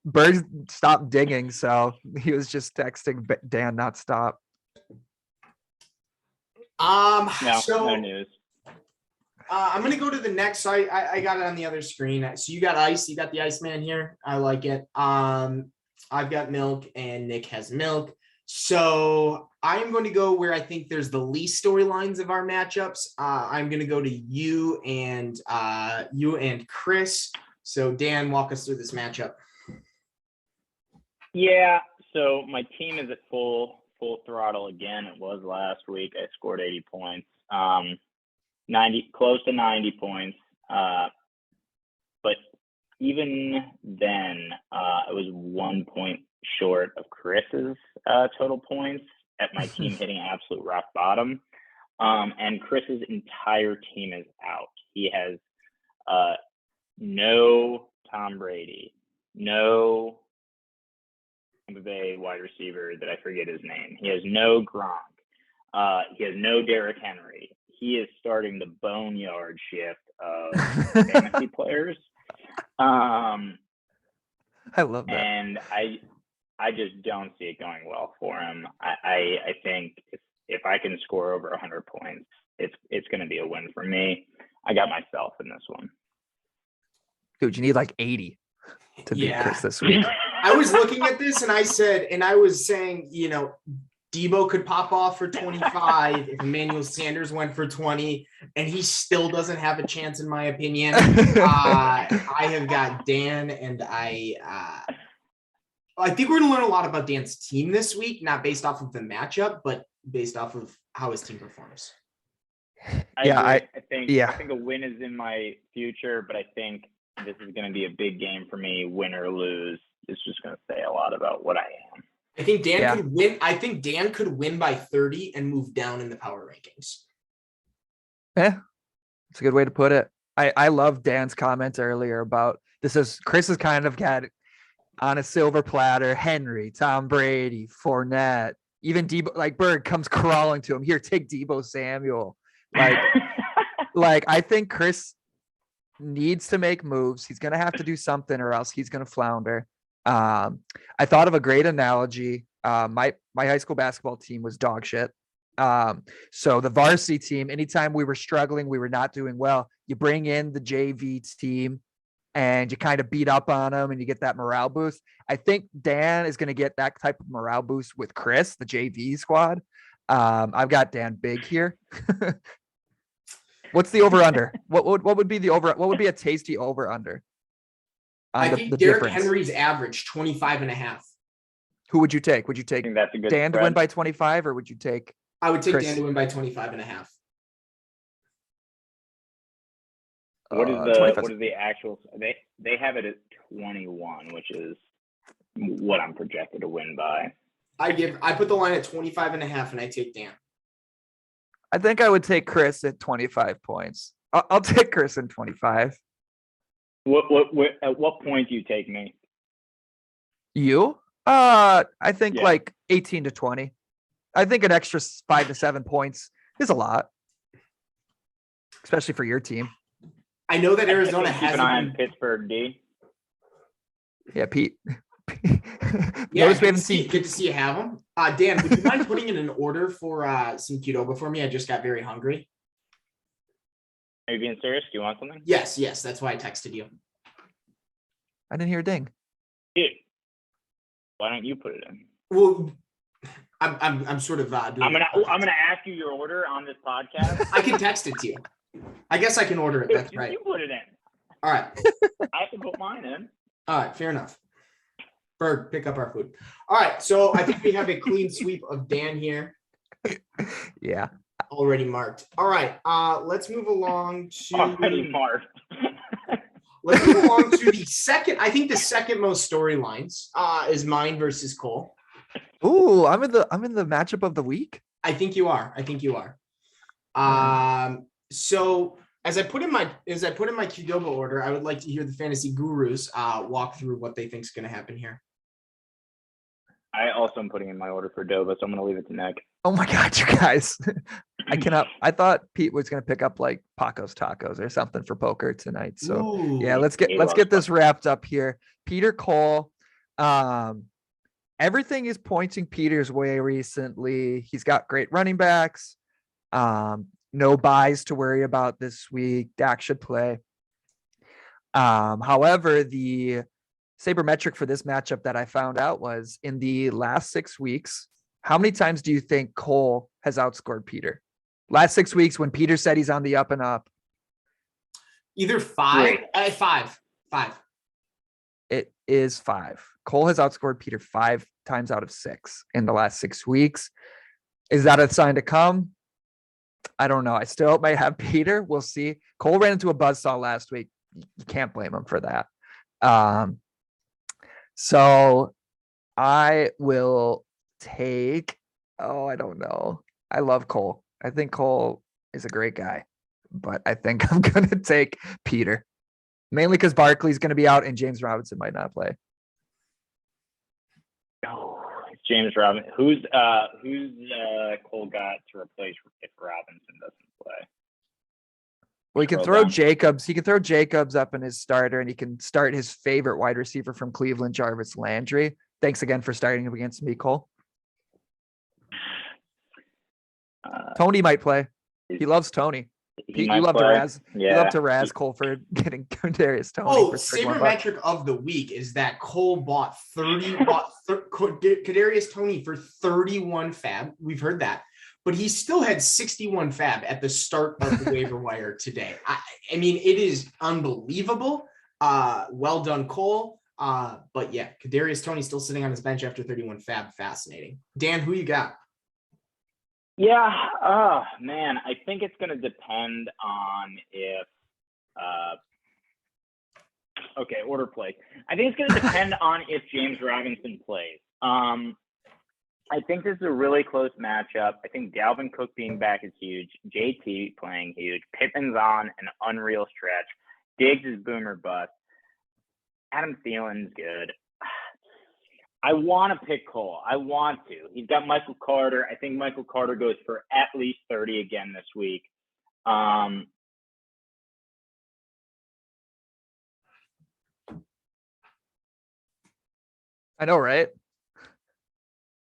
Berg stopped digging, so he was just texting Dan, not stop. No news. I'm going to go to the next. So I got it on the other screen. So you got Ice. You got the Iceman here. I like it. I've got Milk and Nick has Milk. So I am going to go where I think there's the least storylines of our matchups. I'm going to go to you and Chris. So Dan, walk us through this matchup. Yeah. So my team is at full throttle again. It was last week. I scored 80 points, 90, close to 90 points. But even then, I was 1 point short of Chris's total points at my team hitting absolute rock bottom. And Chris's entire team is out. He has no Tom Brady, no a wide receiver that I forget his name. He has no Gronk. He has no Derrick Henry. He is starting the boneyard shift of fantasy players. I love that. And I just don't see it going well for him. I think if I can score over 100 points, it's going to be a win for me. I got myself in this one. Dude, you need like 80 to beat Chris this week. I was looking at this and I was saying, Debo could pop off for 25 if Emmanuel Sanders went for 20, and he still doesn't have a chance, in my opinion. I have got Dan, and I think we're going to learn a lot about Dan's team this week, not based off of the matchup, but based off of how his team performs. I think a win is in my future, but I think this is going to be a big game for me, win or lose. It's just going to say a lot about what I am. I think Dan could win. I think Dan could win by 30 and move down in the power rankings. Yeah, that's a good way to put it. I love Dan's comments earlier about Chris has kind of got on a silver platter, Henry, Tom Brady, Fournette, even Debo, like Berg comes crawling to him. Here, take Debo Samuel. Like I think Chris needs to make moves. He's going to have to do something or else he's going to flounder. I thought of a great analogy. My high school basketball team was dog shit. So the varsity team, anytime we were struggling, we were not doing well, you bring in the JV team and you kind of beat up on them and you get that morale boost. I think Dan is going to get that type of morale boost with Chris, the JV squad. I've got Dan big here. What's the over under? What would be the over? What would be a tasty over under? I think Derrick Henry's average 25.5. Who would you take? Would you take I think that's a good Dan spread. to win by 25 or would you take? I would take Chris? Dan to win by 25.5. What is 25. what is the actual? They have it at 21, which is what I'm projected to win by. I put the line at 25.5 and I take Dan. I think I would take Chris at 25 points. I'll take Chris in 25. At what point do you take me? You? I think Yeah. like 18 to 20. I think an extra 5 to 7 points is a lot, especially for your team. I know that I Arizona think keep hasn't an eye on been. Pittsburgh D. Yeah, Pete. Yeah, Notice we haven't seen. good to see you have them. Dan, would you mind putting in an order for some Qdoba for me? I just got very hungry. Are you being serious? Do you want something? Yes, that's why I texted you. I didn't hear a ding. Dude, why don't you put it in? Well, I'm sort of doing. I'm gonna ask you your order on this podcast. I can text it to you. I guess I can order it. That's right. You put it in. All right. I have to put mine in. All right. Fair enough. Berg, pick up our food. All right. So I think we have a clean sweep of Dan here. Yeah. Already marked. All right. Let's move along to. Already marked. Let's move along to the second. I think the second most storylines is mine versus Cole. Ooh, I'm in the matchup of the week. I think you are. So as I put in my Qdoba order, I would like to hear the fantasy gurus walk through what they think is going to happen here. I also am putting in my order for Doba, so I'm going to leave it to Nick. Oh my God, you guys. I thought Pete was going to pick up like Paco's Tacos or something for poker tonight. So Ooh. yeah, let's get this wrapped up here. Peter Cole. Everything is pointing Peter's way recently. He's got great running backs. No buys to worry about this week. Dak should play. However, the sabermetric for this matchup that I found out was in the last 6 weeks, how many times do you think Cole has outscored Peter? Last 6 weeks when Peter said he's on the up and up. Either five. It is 5. Cole has outscored Peter 5 times out of 6 in the last 6 weeks. Is that a sign to come? I don't know. I still might have Peter. We'll see. Cole ran into a buzzsaw last week. You can't blame him for that. So I will take, I don't know. I love Cole. I think Cole is a great guy, but I think I'm going to take Peter. Mainly because Barkley's going to be out and James Robinson might not play. Oh, it's James Robinson. Who's Cole got to replace if Robinson doesn't play? Well, he can throw Jacobs. He can throw Jacobs up in his starter, and he can start his favorite wide receiver from Cleveland, Jarvis Landry. Thanks again for starting him against me, Cole. Tony might play. He loves Tony. You love to razz. Yeah. You love to razz Cole for getting Kadarius Toney. Oh, sabermetric of the week is that Cole bought Kadarius Toney for 31 fab. We've heard that, but he still had 61 fab at the start of the waiver wire today. I mean, it is unbelievable. Well done, Cole. But yeah, Kadarius Toney still sitting on his bench after 31 fab. Fascinating. Dan, who you got? Yeah, oh man, I think it's going to depend on if order play. I think it's going to depend on if James Robinson plays. I think this is a really close matchup. I think Dalvin Cook being back is huge. JT playing huge. Pittman's on an unreal stretch. Diggs is boomer bust. Adam Thielen's good. I want to pick Cole. I want to. He's got Michael Carter. I think Michael Carter goes for at least 30 again this week. I know, right?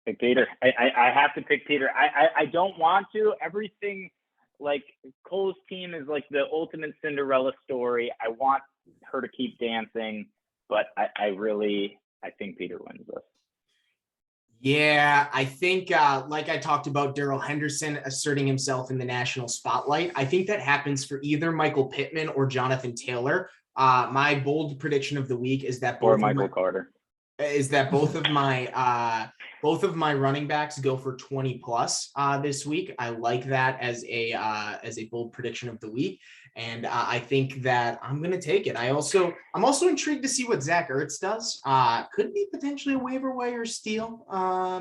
Pick Peter. I have to pick Peter. I don't want to. Everything, like, Cole's team is like the ultimate Cinderella story. I want her to keep dancing, but I think Peter wins this. Yeah, I think like I talked about Darrell Henderson asserting himself in the national spotlight. I think that happens for either Michael Pittman or Jonathan Taylor. My bold prediction of the week is that Or Michael Carter. Is that both of my running backs go for 20 plus this week. I like that as a bold prediction of the week, and I think that I'm going to take it. I'm also intrigued to see what Zach Ertz does. Could be potentially a waiver wire steal.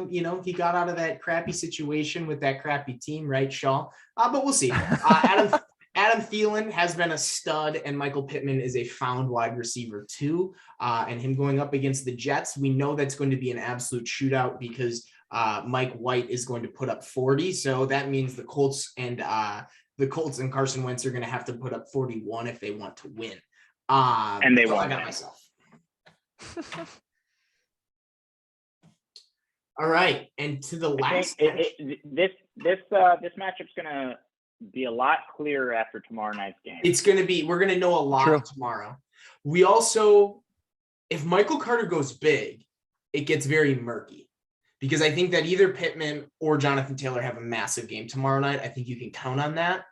He got out of that crappy situation with that crappy team, right, Schaal? But we'll see. Adam Thielen has been a stud, and Michael Pittman is a found wide receiver too. And him going up against the Jets, we know that's going to be an absolute shootout because Mike White is going to put up 40. So that means the Colts and Carson Wentz are going to have to put up 41 if they want to win. And they won't. I got myself. All right, and to the last. This matchup's going to be a lot clearer after tomorrow night's game. We're going to know a lot tomorrow. We also, if Michael Carter goes big, it gets very murky because I think that either Pittman or Jonathan Taylor have a massive game tomorrow night. I think you can count on that.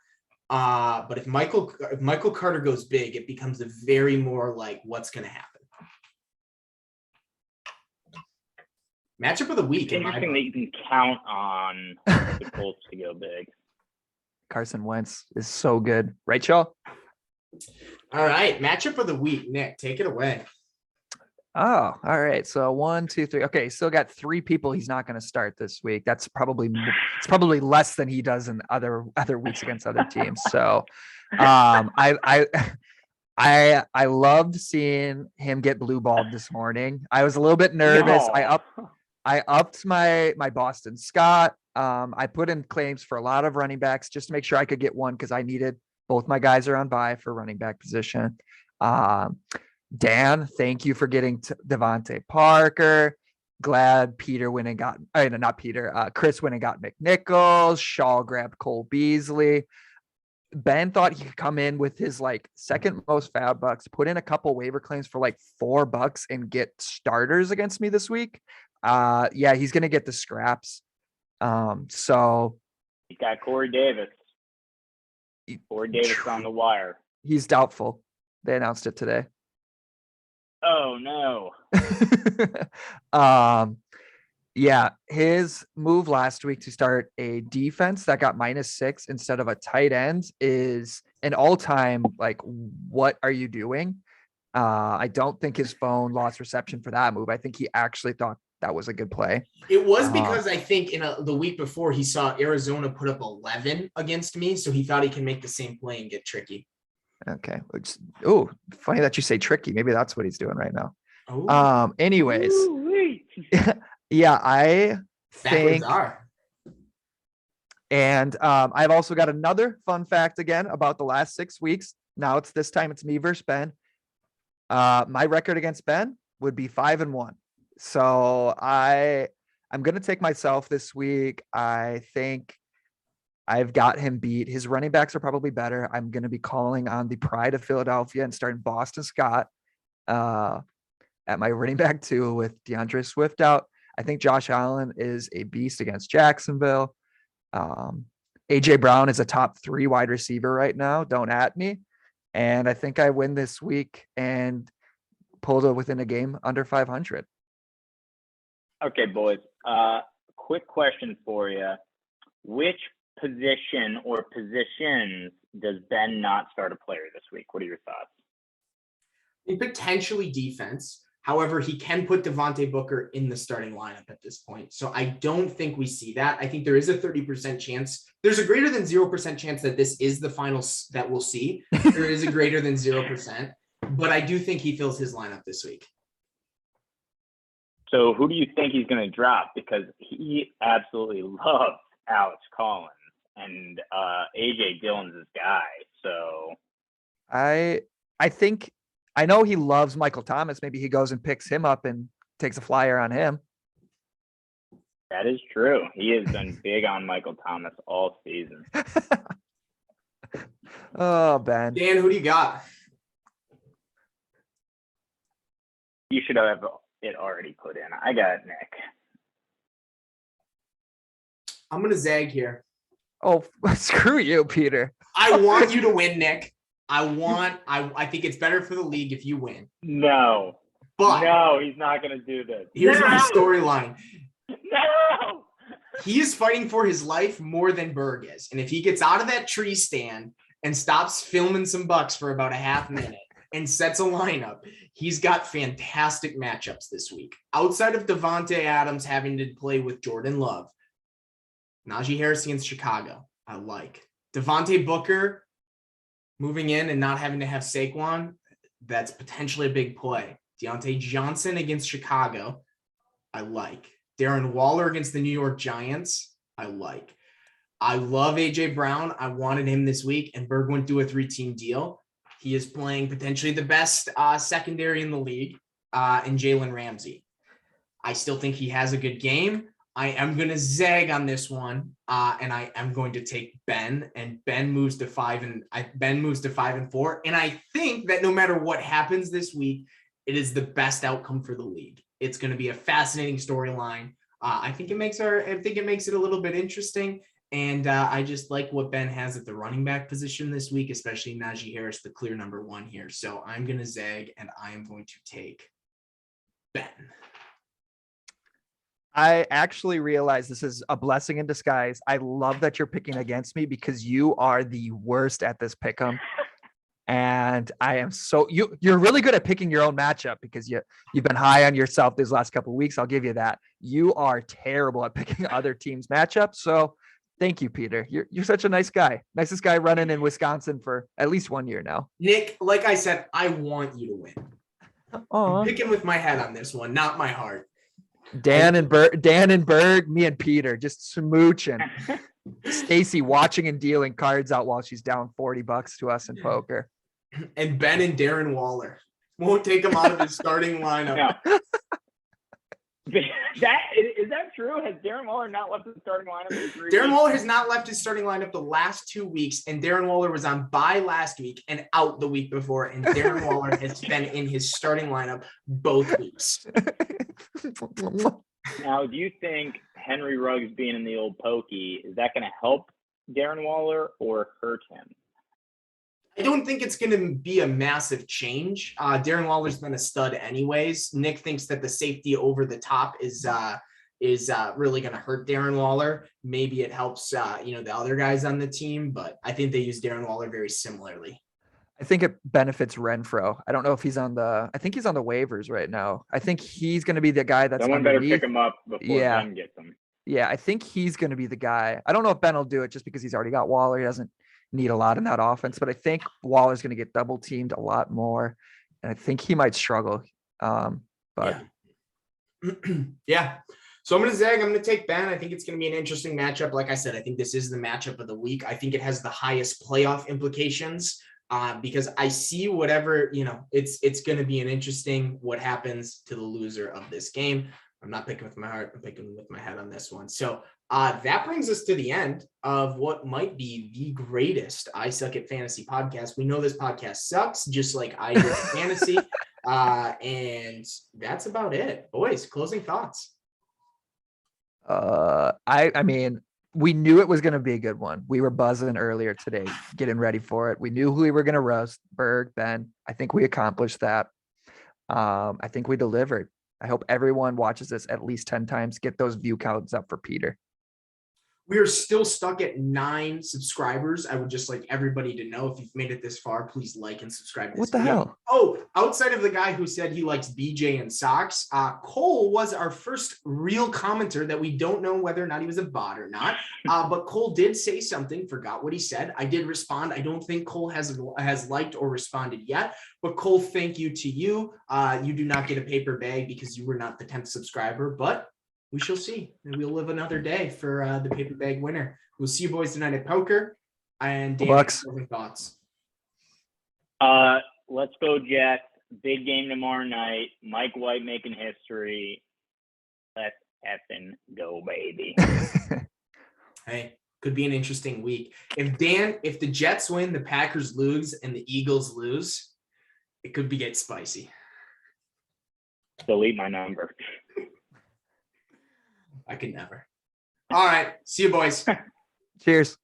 But if Michael Carter goes big, it becomes a very more like what's going to happen. Matchup of the week. It's interesting that you can count on the Colts to go big. Carson Wentz is so good. Right, Schaal? All right. Matchup of the week. Nick, take it away. Oh, all right. So 1, 2, 3. Okay, still got 3 people he's not going to start this week. It's probably less than he does in other weeks against other teams. So I loved seeing him get blue balled this morning. I was a little bit nervous. No. I upped my Boston Scott. I put in claims for a lot of running backs just to make sure I could get one because I needed both my guys are on bye for running back position. Dan, thank you for getting Devontae Parker. Glad Peter went and got, not Peter, Chris went and got McNichols. Schaal grabbed Cole Beasley. Ben thought he could come in with his second most fab bucks, put in a couple waiver claims for $4 and get starters against me this week. He's going to get the scraps. So he's got Corey Davis. Corey Davis on the wire. He's doubtful. They announced it today. Oh no. His move last week to start a defense that got -6 instead of a tight end is an all-time what are you doing? I don't think his phone lost reception for that move. I think he actually thought that was a good play. It was because I think the week before he saw Arizona put up 11 against me, so he thought he can make the same play and get tricky. Okay. Funny that you say tricky. Maybe that's what he's doing right now. Oh. Anyways, I think. And I've also got another fun fact again about the last 6 weeks. Now this time it's me versus Ben. My record against Ben would be 5-1. So I'm going to take myself this week. I think I've got him beat. His running backs are probably better. I'm going to be calling on the pride of Philadelphia and starting Boston Scott at my running back 2 with DeAndre Swift out. I think Josh Allen is a beast against Jacksonville. AJ Brown is a top 3 wide receiver right now. Don't at me. And I think I win this week and pulled it within a game under 500. Okay, boys. Quick question for you. Which position or positions does Ben not start a player this week? What are your thoughts? Potentially defense. However, he can put Devontae Booker in the starting lineup at this point. So I don't think we see that. I think there is a 30% chance. There's a greater than 0% chance that this is the finals that we'll see. There is a greater than 0%. But I do think he fills his lineup this week. So who do you think he's going to drop? Because he absolutely loves Alex Collins, and AJ Dillon's his guy. So I think I know he loves Michael Thomas. Maybe he goes and picks him up and takes a flyer on him. That is true. He has been big on Michael Thomas all season. Oh, Ben. Dan, who do you got? You should have it already put in. I got Nick. I'm going to zag here. Oh, screw you, Peter. I want you to win, Nick. I think it's better for the league if you win. No. But no, he's not going to do this. Here's my storyline. No. He is fighting for his life more than Berg is. And if he gets out of that tree stand and stops filming some bucks for about a half minute and sets a lineup, he's got fantastic matchups this week. Outside of Devontae Adams having to play with Jordan Love, Najee Harris against Chicago, I like. Devontae Booker moving in and not having to have Saquon, that's potentially a big play. Deontay Johnson against Chicago, I like. Darren Waller against the New York Giants, I like. I love A.J. Brown. I wanted him this week, and Berg went to a 3-team deal. He is playing potentially the best secondary in the league in Jalen Ramsey. I still think he has a good game. I am going to zag on this one, and I am going to take Ben, and Ben moves to 5-4. And I think that no matter what happens this week, it is the best outcome for the league. It's going to be a fascinating storyline. I think it makes it a little bit interesting. And I just like what Ben has at the running back position this week, especially Najee Harris, the clear number 1 here. So I'm going to zag, and I am going to take Ben. I actually realize this is a blessing in disguise. I love that you're picking against me because you are the worst at this pick'em. And I am you're really good at picking your own matchup because you've been high on yourself these last couple of weeks. I'll give you that. You are terrible at picking other teams' matchups. So thank you, Peter. You're such a nice guy. Nicest guy running in Wisconsin for at least 1 year now. Nick, like I said, I want you to win. I'm picking with my head on this one, not my heart. Dan and Berg, me and Peter just smooching. Stacy watching and dealing cards out while she's down $40 to us in poker. And Ben and Darren Waller won't take him out of his starting lineup. No. Is that true? Has Darren Waller not left his starting lineup? Darren Waller has not left his starting lineup the last 2 weeks, and Darren Waller was on bye last week and out the week before, and Darren Waller has been in his starting lineup both weeks. Now, do you think Henry Ruggs being in the old pokey, is that going to help Darren Waller or hurt him? I don't think it's going to be a massive change. Darren Waller's been a stud anyways. Nick thinks that the safety over the top is really going to hurt Darren Waller. Maybe it helps, the other guys on the team, but I think they use Darren Waller very similarly. I think it benefits Renfro. I don't know if I think he's on the waivers right now. I think he's going to be the guy that's someone better pick him up before Ben gets him. Yeah, I think he's going to be the guy. I don't know if Ben will do it just because he's already got Waller. He doesn't need a lot in that offense, but I think Waller's going to get double teamed a lot more, and I think he might struggle. But yeah. So I'm going to zag. I'm going to take Ben. I think it's going to be an interesting matchup. Like I said, I think this is the matchup of the week. I think it has the highest playoff implications because I see whatever, it's going to be an interesting what happens to the loser of this game. I'm not picking with my heart. I'm picking with my head on this one. So that brings us to the end of what might be the greatest I Suck at Fantasy podcast. We know this podcast sucks, just like I do at fantasy. And that's about it. Boys, closing thoughts. I mean, we knew it was going to be a good one. We were buzzing earlier today, getting ready for it. We knew who we were going to roast, Berg, Ben. I think we accomplished that. I think we delivered. I hope everyone watches this at least 10 times. Get those view counts up for Peter. We are still stuck at 9 subscribers. I would just like everybody to know, if you've made it this far, please like and subscribe to this What the video. hell? Oh, outside of the guy who said he likes BJ and socks, Cole was our first real commenter that we don't know whether or not he was a bot or not. But Cole did say something, forgot what he said. I did respond. I don't think Cole has liked or responded yet. But Cole, thank you to you. You do not get a paper bag because you were not the 10th subscriber, but we shall see. And we'll live another day for the paper bag winner. We'll see you boys tonight at poker. And Dan, closing thoughts. Let's go Jets. Big game tomorrow night. Mike White making history. Let's effing go, baby. Hey, could be an interesting week. If the Jets win, the Packers lose, and the Eagles lose, it could get spicy. Delete my number. I could never. All right. See you, boys. Cheers.